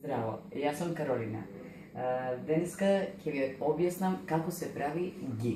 Здраво, јас сум Каролина. Денеска ќе ви објаснам како се прави ги.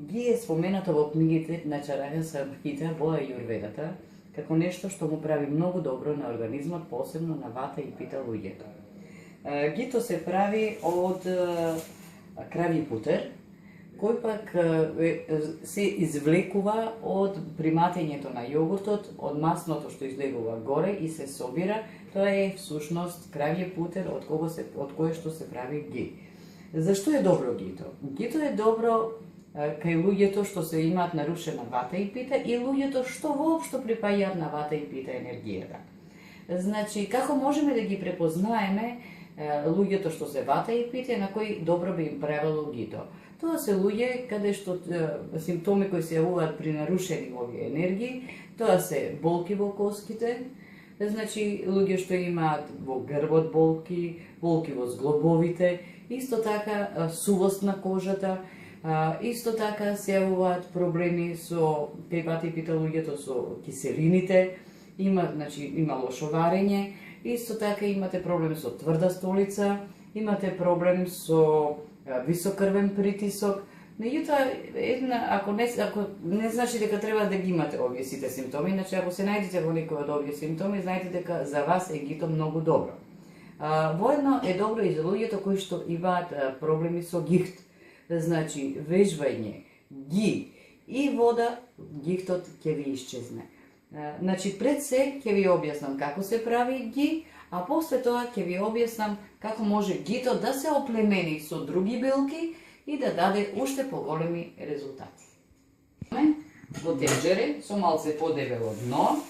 Ги е споменато во книгите на Чарања Самхита во Ајурведата како нешто што му прави многу добро на организмот, посебно на вата и пита луѓето. Гито се прави од крави путер, кој пак се извлекува од приматењето на јогуртот, од масното што излегува горе и се собира. Тоа е всушност кравје путер од кое што се прави ги. Зашто е добро гито? Гито е добро кај луѓето што се имаат нарушена вата и пита и луѓето што воопшто припаѓаат на вата и пита енергијата. Значи, како можеме да ги препознаеме луѓето што се вата и пита, на кои добро би им правило гито? Тоа се луѓе каде што симптоми кои се јавуваат при нарушени овие енергии, тоа се болки во коските, значи луѓе што имаат во грбот болки, болки во зглобовите, исто така сувост на кожата, исто така се јавуваат проблеми со кај вата и пита луѓето со киселините, има лошо варење, исто така имате проблем со тврда столица, имате проблем со висок крвен притисок. Меѓутоа, ако не значи дека треба да ги имате овие сите симптоми, иначе ако се најдете во некој од овие симптоми, знаете дека за вас е гито многу добро. Воедно е добро и за луѓето кои што имаат проблеми со гихт, значи вежбање, ги и вода, гихтот ќе ви исчезне. Значи пред се ќе ви објаснам како се прави ги, а после тоа ќе ви објаснам како може гито да се оплемени со други белки и да даде уште поголеми резултати. Во тенџере со малце подебело дно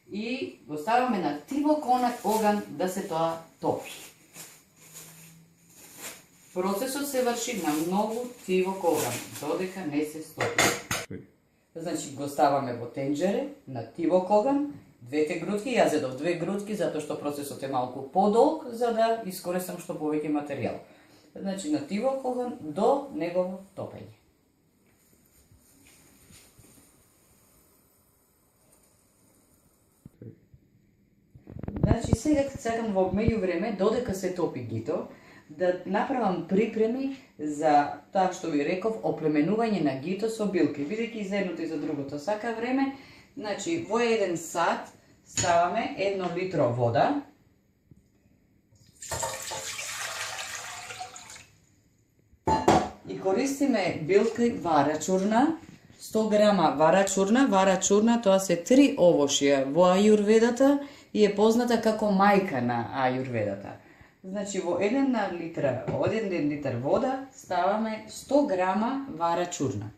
и го ставаме на тивок оган да се тоа топи. Процесот се врши на многу тивок оган, додека не се стопи. Значи го ставаме во тенџере на тивок оган, двете грудки, јас зедов 2 грудки затоа што процесот е малку подолг за да искористам што повеќе материјал. Значи на тивок оган до негово топење. Значи сега сакам во меѓувреме додека се топи гито да направам припреми за тоа што ви реков оплеменување на гито со билки. Бидејќи за едното и за другото сака време, значи во 1 сат ставаме 1 литро вода. И користиме билки вара чурна, 100 грама вара чурна, тоа се 3 овошја во ајурведата и е позната како мајка на ајурведата. Значи во 1 литар вода ставаме 100 грама вара чурна.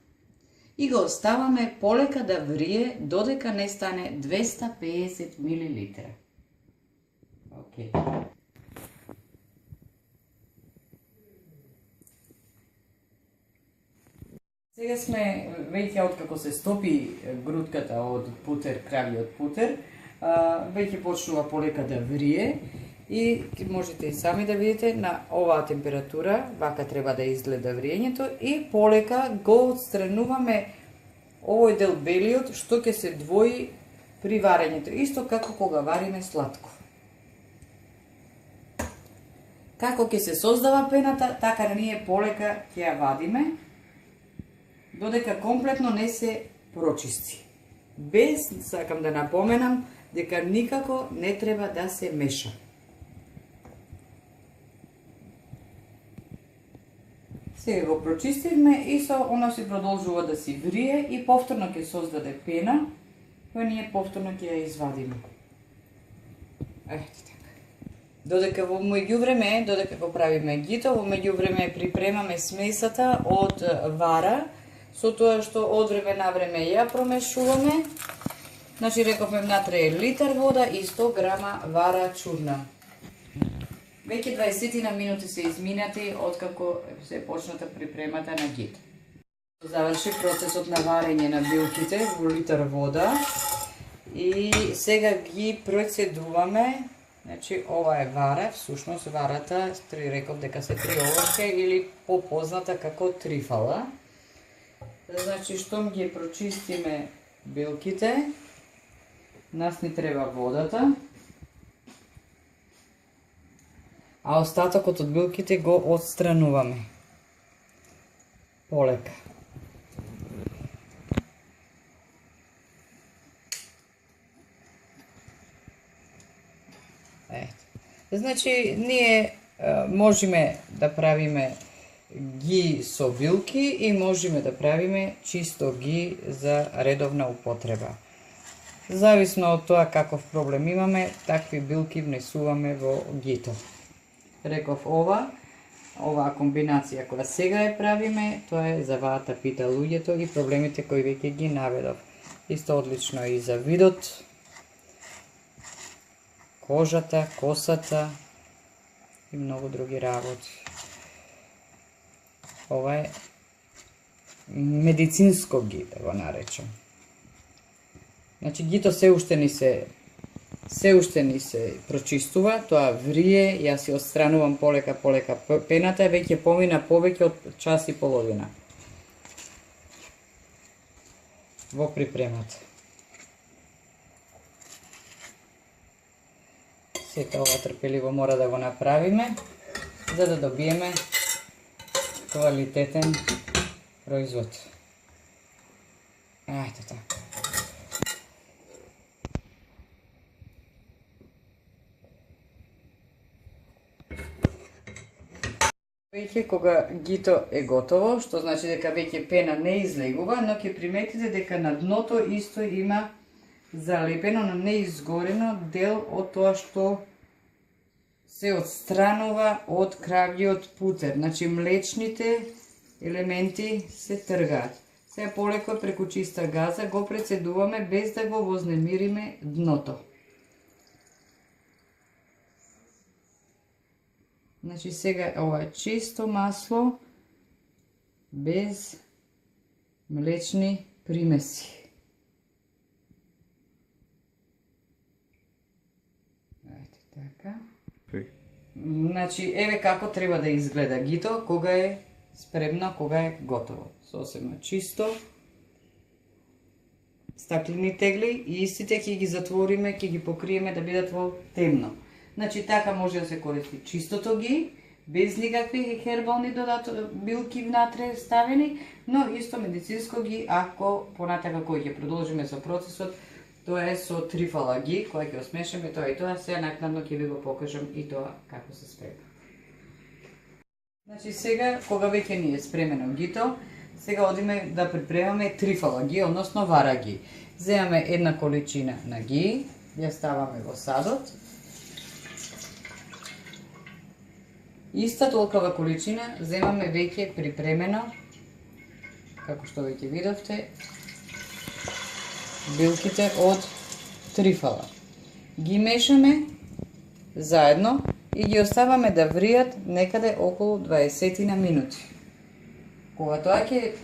И го оставаме полека да врие додека не стане 250 милилитра. Океј. Сега сме веќе откако се стопи грудката од путер, кравиот путер, веќе почнува полека да врие и можете и сами да видите на оваа температура, вака треба да изгледа вриењето и полека го отстрануваме овој дел белиот што ќе се двои при варењето, исто како кога вариме сладко. Како ќе се создава пената, така ние полека ќе ја вадиме, додека комплетно не се прочисти. Без, сакам да напоменам, дека никако не треба да се меша. Сега го прочистивме и со оно се продолжува да си врие и повторно ќе создаде пена, која ние повторно ќе ја извадиме. Ето така. Додека во меѓувреме, додека го правиме гито, во меѓувреме припремаме смесата од вара, со тоа што од време на време ја промешуваме. Значи рековме внатре литар вода и 100 грама вара чурна. Веќе 20 минути се изминати откако се почната припремата на гито. Заврши процесот на варење на билките во литар вода и сега ги процедуваме. Значи ова е вара, всушност варата, реков дека се 3 овошја или попозната како трифала. Значи штом ги прочистиме билките, нас ни треба водата. а остатокот од билките го отстрануваме. Полека. Значи, ние можеме да правиме ги со билки и можеме да правиме чисто ги за редовна употреба. Зависно од тоа каков проблем имаме, такви билки внесуваме во гито. Реков оваа комбинација која сега ја правиме, тоа е за ваата пита луѓето и проблемите кои веќе ги наведов. Исто одлично и за видот, кожата, косата и многу други работи. Ова е медицинско ги, да го наречам. Значи, гито се уште ни се прочистува, тоа врие, јас си отстранувам полека пената, веќе помина повеќе од час и половина во припремата. Сето ова трпеливо мора да го направиме, за да добиеме квалитетен производ. Ајде така. Веќе кога гито е готово, што значи дека веќе пена не излегува, но ќе приметите дека на дното исто има залепено, но не изгорено дел од тоа што се отстранува од кравјиот путер. Значи млечните елементи се тргаат. Сега полеко преку чиста газа го прецедуваме без да го вознемириме дното. Значи сега ова е чисто масло без млечни примеси. Ајде така. Значи еве како треба да изгледа гито кога е спремно, кога е готово. Сосема чисто. Стаклени тегли и истите ќе ги затвориме, ќе ги покриеме да бидат во темно. Значи така може да се користи чистото ги, без никакви хербални билки внатре ставени, но исто медицинско ги, ако понатака кој ќе продолжиме со процесот, тоа е со трифала ги, која ќе осмешаме тоа и тоа, сега накнадно ќе ви го покажам и тоа како се спрема. Значи сега, кога веќе ни е спремено гито, сега одиме да припремаме трифала ги, односно вара ги. Земаме една количина на ги, ја ставаме во садот. Иста толкова количина земаме веќе припремено, како што веќе видовте, билките од трифала. Ги мешаме заедно и ги оставаме да вријат некаде околу 20 на минути. Кога тоа ќе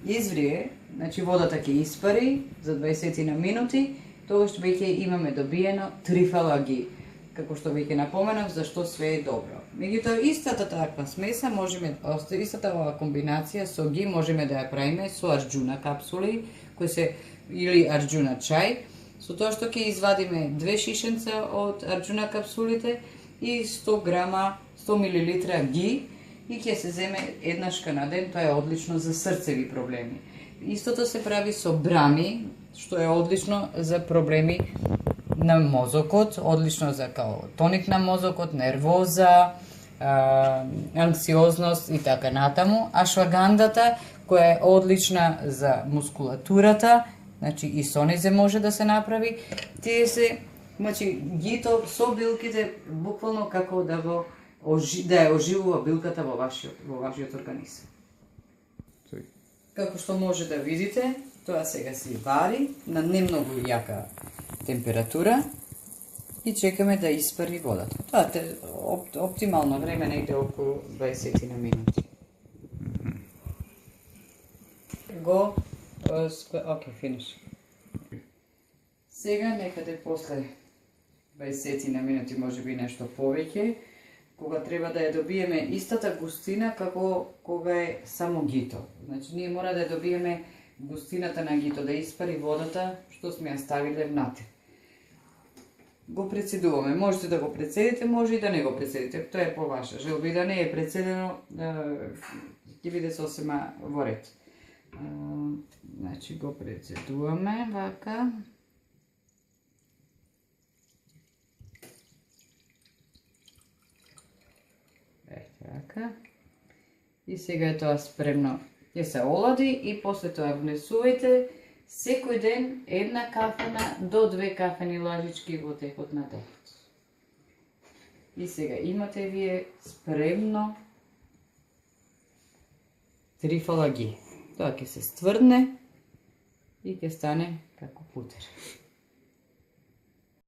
изврие, значи водата ќе испари за 20 на минути, тогаш веќе имаме добиено трифала ги. Како што веќе напоменав, зашто све е добро. Меѓутоа, истата таква смеса можеме, истата оваа комбинација со ги можеме да ја правиме со арџуна капсули, кои се или арџуна чај, со тоа што ќе извадиме 2 шишенца од арџуна капсулите и 100 грама, 100 мл ги и ќе се земе еднашка на ден, тоа е одлично за срцеви проблеми. Истото се прави со брами, што е одлично за проблеми на мозокот, одлично за као тоник на мозокот, нервоза, анксиозност и така натаму. Ашвагандата, која е одлична за мускулатурата, значи и со незе може да се направи. Тие се, значи гито со билките буквално како да го да ја оживува билката во вашиот организам. Како што може да видите, тоа сега се вари на не многу јака температура и чекаме да испари водата. Тоа е оптимално време негде околу 20 на минути. Окей, финиш. Сега некаде после 20 на минути, може би нешто повеќе, кога треба да ја добиеме истата густина како кога е само гито. Значи, ние мора да ја добиеме густината на гито, да испари водата што сме ја ставиле внатре. го прецедуваме. Можете да го прецедите, може и да не го прецедите. Тоа е по ваша желба. И да не е прецедено, ќе биде сосема во ред. Значи го прецедуваме вака. Така. И сега е тоа спремно. Ќе се олади и после тоа внесувајте секој ден 1 кафена до 2 кафени лажички во текот на денот. И сега имате вие спремно трифала ги. Тоа ќе се стврдне и ќе стане како путер.